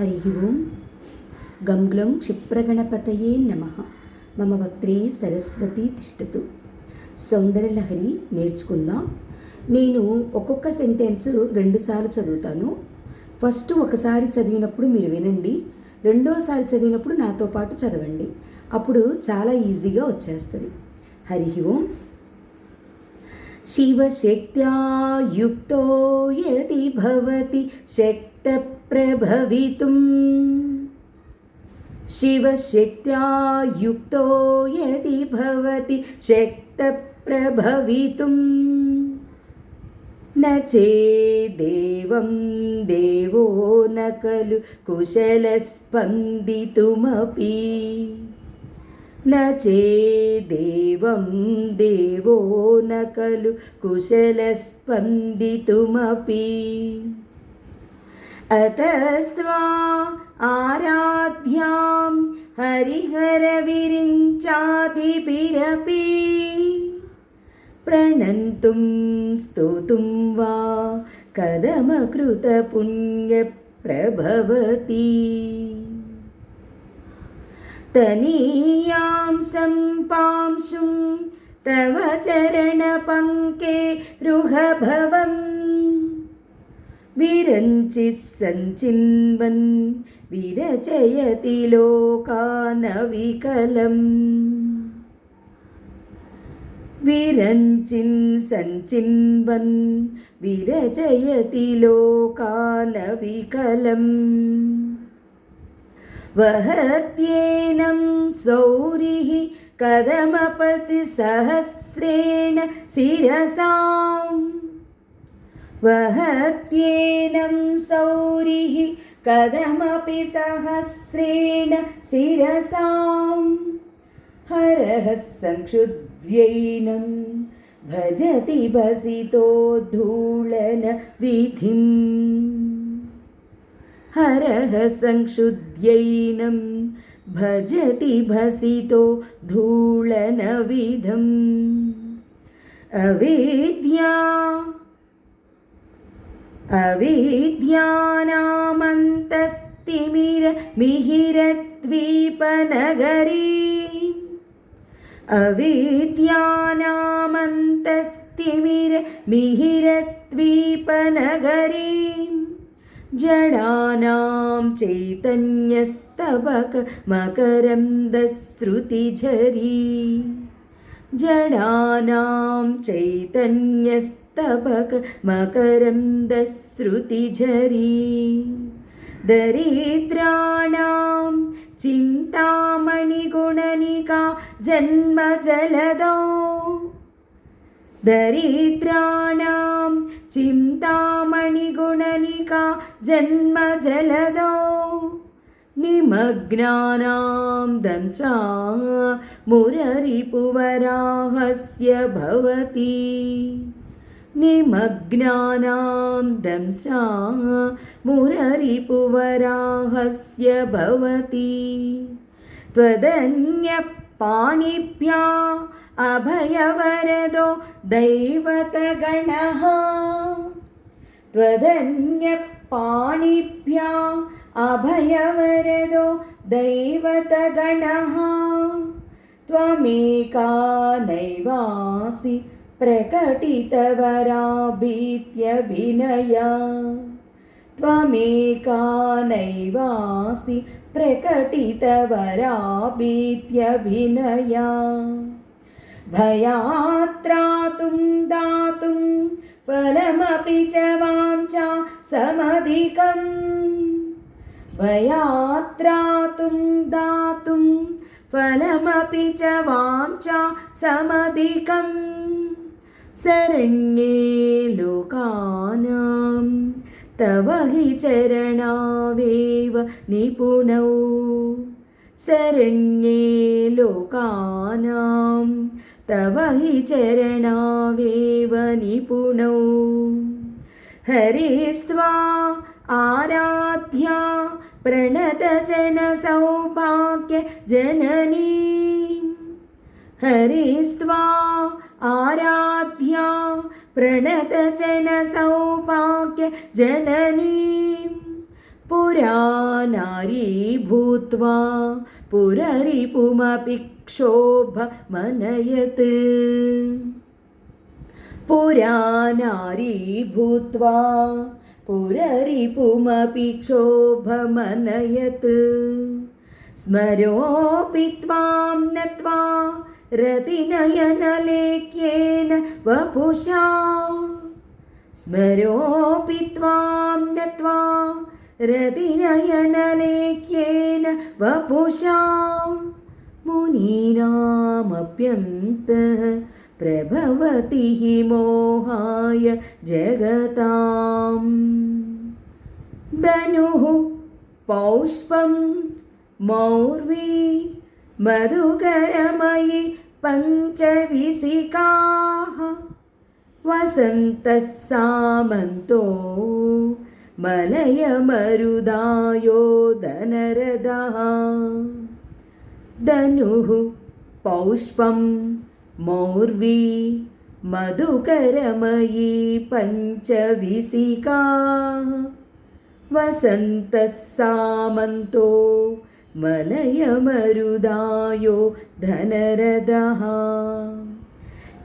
हरिः ओं गं ग्लं क्षिप्रगणपतये नमः. మమ వక్త్రే సరస్వతి తిష్టతు. సౌందర్యలహరి నేర్చుకుందాం. నేను ఒక్కొక్క సెంటెన్స్ రెండుసార్లు చదువుతాను. ఫస్ట్ ఒకసారి చదివినప్పుడు మీరు వినండి, రెండోసారి చదివినప్పుడు నాతో పాటు చదవండి. అప్పుడు చాలా ఈజీగా వచ్చేస్తుంది. హరి ఓం. శివశక్త్యా యుక్తో యది భవతి శక్త ప్రభవితుం. शिवशक्त्या युक्तो यदि भवति शक्तप्रभवितुं. न चेदेवं देवो न खलु कुशलस्पन्दितुमपि. न चेदेवं देवो न खलु कुशलस्पन्दितुमपि. अतस्त्वा आराध्यां हरिहरविरिञ्चादिभिरपि. प्रणन्तुं स्तोतुं वा कदमकृतपुण्यप्रभवति. तनीयां सम्पांशुं तव चरणपङ्केरुहभवम्. विरञ्चिः सञ्चिन्वन् विरचयति लोकानविकलम्. विरञ्चिन् सञ्चिन्वन् विरचयति लोकानविकलम्. वहत्येनं सौरिः कदमपतिसहस्रेण शिरसाम्. वहत्येनं सौरिः कदमपि सहस्रेण शिरसां. हरः संक्षुद्ध्यैनं भजति भसितोद्धूलनविधिं. हरः संक्षुद्ध्यैनं भजति भसितोद्धूलनविधम्. अविद्यानामन्तस्तिमिरमिहिरद्वीपनगरी. अविद्यानामन्तस्तिमिरमिहिरद्वीपनगरी. जडानां चैतन्यस्तबकमकरन्दस्रुतिझरी. जडानां चैतन्यस्तबकमकरन्दस्रुतिझरी. दरिद्राणां चिन्तामणिगुणनिका जन्मजलदौ. दरिद्राणां चिन्तामणिगुणनिका जन्मजलदौ. निमग्नानां दंशा मुररिपुवराहस्य भवति. निमग्नानां दंशा मुररिपुवराहस्य भवति. त्वदन्यपाणिभ्या अभयवरदो दैवतगणः. त्वदन्यपाणिभ्या अभयवरदो दैवतगणः. त्वमेका नैवासि प्रकटितवराभीत्यभिनया. त्वमेका नैवासि प्रकटितवराभीत्यभिनया. भयात्रातुं दातुं फलमपि च वाञ्छा समधिकम्. भयात्रातुं दातुं फलमपि च वाञ्छा समधिकम्. शरण्ये लोकानां तव हि चरणावेव निपुणौ. शरण्ये लोकानां तव हि चरणावेव निपुणौ. हरिस्त्वा आराध्या प्रणतजनसौभाग्यजननी. हरिस्त्वा आराध्या प्रणतजनसौभाग्यजननी. पुरा नारी भूत्वा पुररिपुमपि क्षोभमनयत् पुरा नारी भूत्वा पुररिपुमपि क्षोभमनयत् स्मरोऽपि त्वां नत्वा रतिनयनलेख्येन वपुषा स्मरोऽपि त्वां नत्वा रतिनयनलेख्येन वपुषा मुनीनामप्यन्तः प्रभवति हि मोहाय जगताम् धनुः पौष्पं मौर्वी मधुकरमयि पञ्चविसिकाः वसन्तः सामन्तो मलयमरुदायो धनरदः धनुः पौष्पं मौर्वी मधुकरमयी पञ्चविसिकाः वसन्तः सामन्तो मलयमरुदायो धनरदः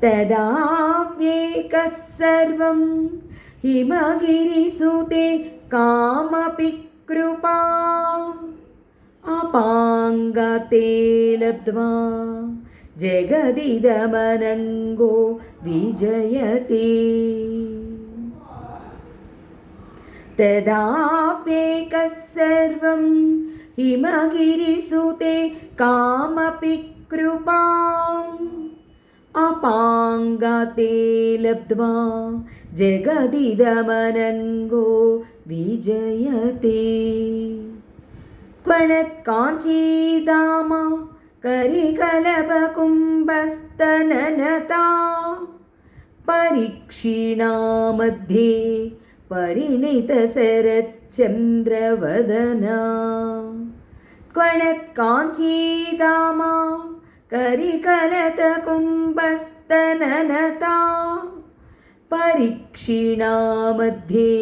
तदाप्येकः सर्वं हिमगिरिसुते कामपि कृपा अपाङ्गते लब्ध्वा जगदिदमनङ्गो विजयते तदाप्येकः सर्वं हिमगिरिसुते कामपि कृपाम् अपाङ्गते लब्ध्वा जगदिदमनङ्गो विजयते क्वणत्काञ्चीधामा करिकलपकुम्भस्तननता परीक्षिणा मध्ये परिणितशरच्चन्द्रवदना क्वणत्काञ्चीधामा करिकलतकुम्भस्तननता परीक्षिणा मध्ये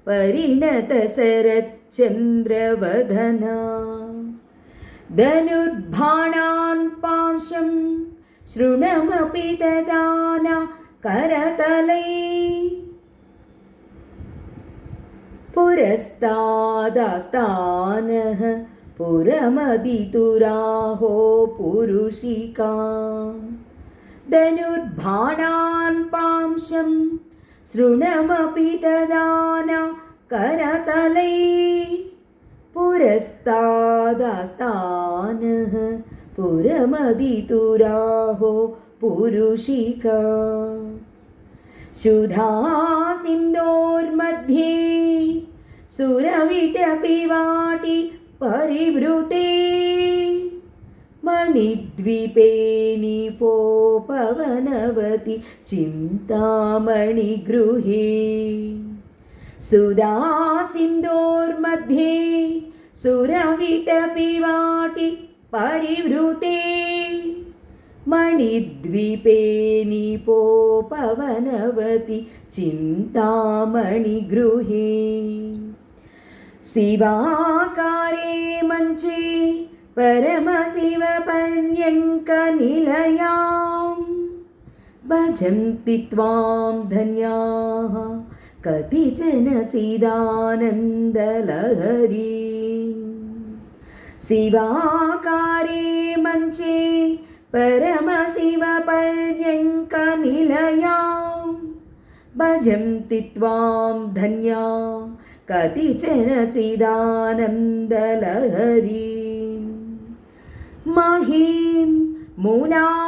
परिणतशरच्चन्द्रवदना धनुर्बाणान् पांशं शृणमपि ददाना करतले पुरस्तादास्तानः पुरमदितुराहो पुरुषिका धनुर्बाणान् पांशं शृणमपि ददाना करतले पुरस्तादास्तानः पुरमदितुराहो पुरुषिका सुधा सिन्धोर्मध्ये सुरविटपिवाटी परिवृते मणिद्वीपे निपोपवनवति चिन्तामणिगृहे सुधा सिन्धोर्मध्ये सुरविटपिवाटी परिवृते मणिद्वीपे निपोपवनवति चिन्तामणिगृहे शिवाकारे मञ्चे परमशिवपर्यङ्कनिलयां भजन्ति त्वां धन्याः कतिचन चिदानन्दलहरीं शिवाकारे मञ्चे परमशिवपर्यङ्कनिलयां भजन्ति त्वां धन्या कतिचन चिदानन्दलहरीं महीं मूलाधारेकमपि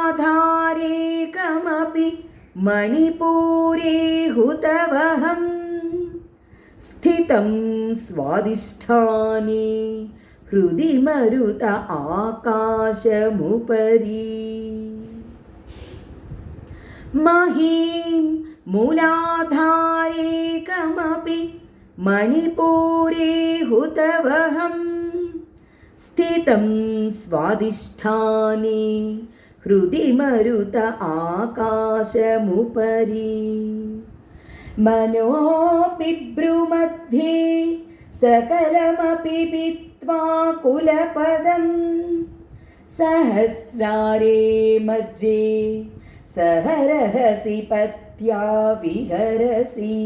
मणिपूरे हुतवहं स्थितं स्वादिष्ठाने हृदि मरुत आकाशमुपरि महीं मूलाधारेकमपि मणिपूरे हुतवहं स्थितं स्वादिष्ठाने हृदि मरुत आकाशमुपरि मनोपिभ्रुमध्ये सकलमपि भित्त्वा कुलपदं सहस्रारे मध्ये सहरहसि पत्या विहरसि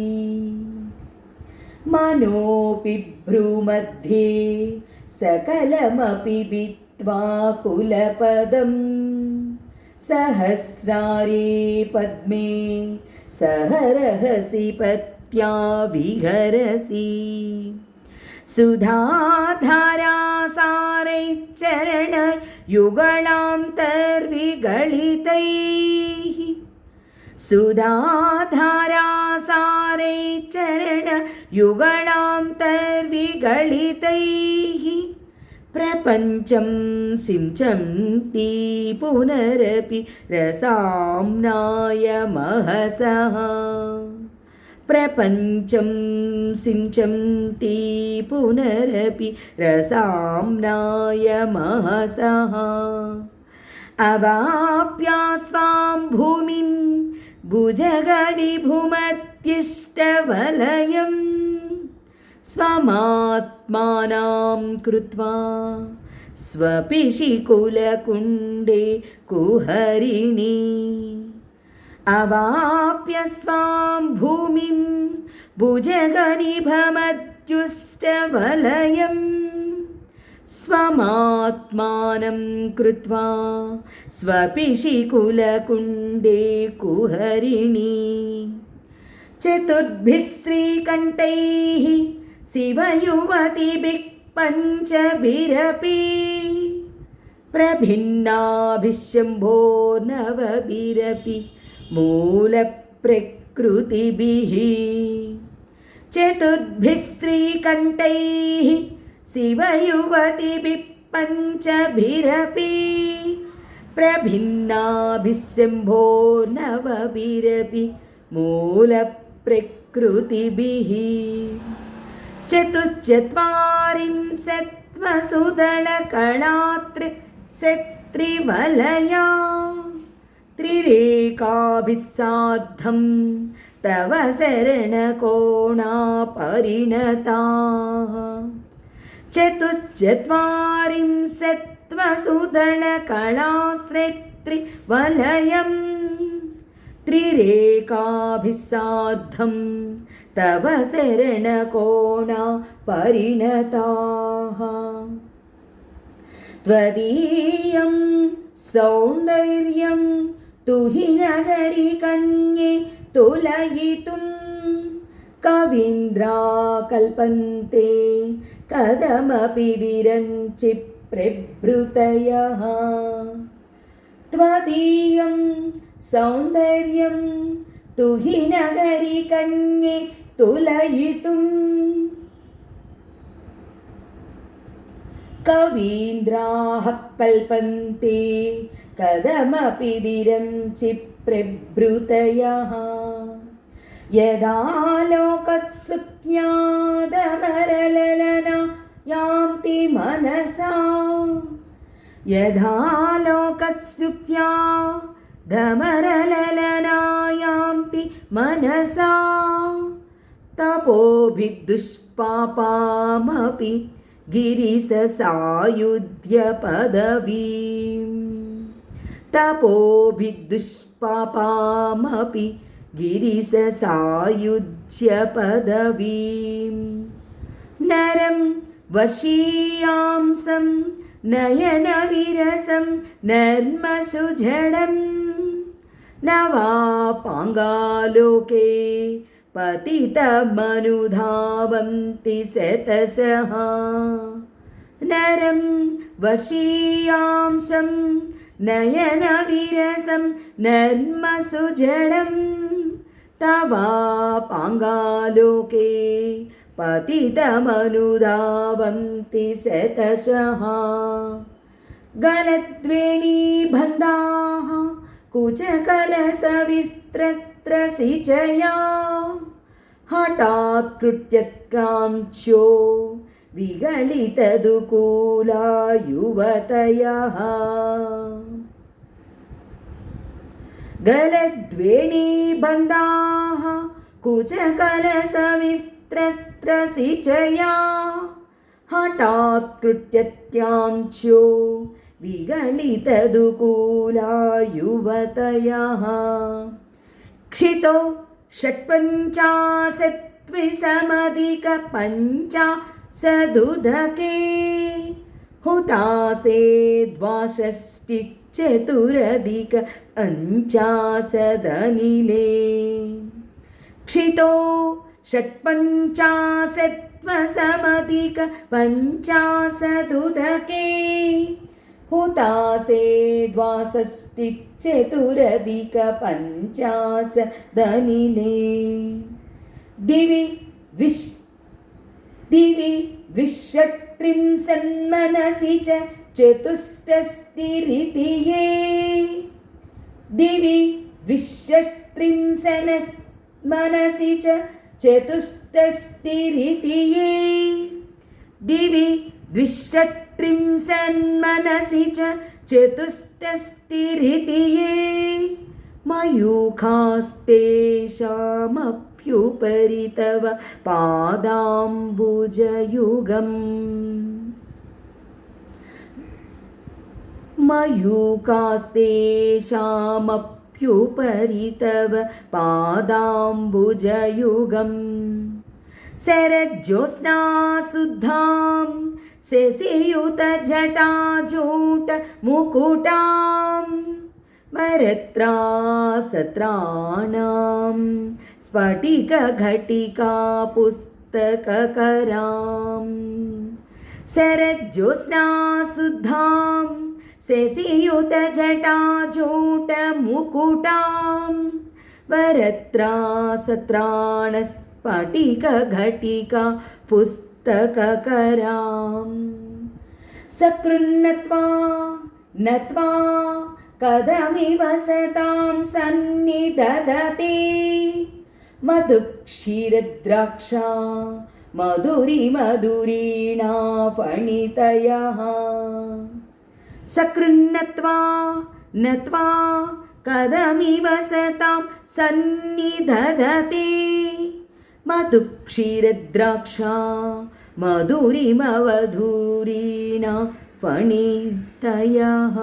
मनोऽपि भ्रूमध्ये सकलमपि भित्त्वा कुलपदं सहस्रारे पद्मे सहरहसि पत्या विहरसि सुधाधारासारैश्चरणयुगळान्तर्विगलितैः सुधाधारासारैश्चरणयुगळान्तर्विगलितैः प्रपञ्चं सिञ्चन्ति पुनरपि रसाम्नाय महसः प्रपञ्चं सिञ्चन्ति पुनरपि रसाम्नाय महसः अवाप्यास्वां भूमिं भुजगविभुमत्युष्टवलयं स्वमात्मानां कृत्वा स्वपिशिकुलकुण्डे कुहरिणी अवाप्य स्वां भूमिं भुजगनिभमत्युष्टवलयं स्वमात्मानं कृत्वा स्वपिशिकुलकुण्डे कुहरिणी चतुर्भिः श्रीकण्ठैः शिवयुवतिभिः पञ्चभिरपि प्रभिन्नाभिः शम्भो नवभिरपि मूलप्रकृतिभिः चतुर्भिः श्रीकण्ठैः शिवयुवतिभिः पञ्चभिरपि प्रभिन्नाभिः शम्भो नवभिरपि मूलप्रकृतिभिः चतुश्चत्वारिंशत्वसुदलकलात्रिवलया त्रिरेकाभिः सार्धं तव शरणकोणा परिणताः चतुश्चत्वारिंशत्वसुदलकलाश्रेत्रिवलयं त्रिरेकाभिः सार्धं तव शरणकोणा परिणताः त्वदीयं सौन्दर्यं तुहिनगरि कन्ये तुलयितुं कवीन्द्रा कल्पन्ते कथमपि विरञ्चि प्रभृतयः त्वदीयं सौन्दर्यं तुहिनगरि कन्ये तुलयितुं कवीन्द्राः कल्पन्ते कथमपि विरञ्चि प्रभृतयः यदा लोकत्सुख्यादमरललना यान्ति मनसा यदा लोकस्युक्त्यादमरललना यान्ति मनसा तपोभिदुष्पापामपि गिरिशसायुध्य पदवीं तपोभिदुष्पापामपि गिरिशसायुज्य पदवीं नरं वशीयांसं नयनविरसं नर्मसुजडं न वा पाङ्गालोके पतितमनुधावन्ति शतशः नरं वशीयांसं नयनविरसं नर्मसुजडं तवा पाङ्गालोके पतितमनुधावन्ति शतशः गलद्वेणीबन्धाः कुचकलशविस्त्रस्त्रसिचया हठात् कृत्यत्काञ्च्यो विगलितदुकूला युवतयः गलद्वेणीबन्धाः कुचकलशविस्त्रस्त्रसिचया त्रस्त्रसिचया हठात्कृत्यत्यांच्यो विगलितदुकूला युवतयः क्षितो षट्पञ्चाशत्विसमधिकपञ्चाशदुदके हुतासे द्वाषष्टिश्चतुरधिकपञ्चाशदनिले क्षितो षट्पञ्चाशत्वसमधिकपञ्चाशदुदके हुतासे द्वाषष्टिश्चतुरधिकपञ्चाशदनिले दिवि द्विषट्त्रिंशन्मनसि च चतुष्षष्टिरिति ये दिवि द्विषट्त्रिंशन्मनसि च चतुष्षष्टिरिति ये दिवि द्विषट्त्रिंशन्मनसि च चतुष्षष्टिरिति ये मयूखास्तेषामप्युपरि तव पादाम्बुजयुगम् मयूखास्तेषामप्युपरि तव पादाम्बुजयुगम् शरज्योत्स्नासुधां शशियुतजटाजूटमुकुटां वरत्रासत्राणां स्फटिकघटिकापुस्तककरां शरज्योत्स्नासुधां शशियुतजटाजूटमुकुटां वरत्रासत्राणस्फटिकघटिका पुस्तककरां सकृन्नत्वा नत्वा कदमिव सतां सन्निदधते मधुक्षीरद्राक्षा मधुरिमधुरीणा फणितयः सकृन्नत्वा नत्वा कदमिव सतां सन्निदधते मधुक्षीरद्राक्षा मधुरिमवधूरीणा फणितयः।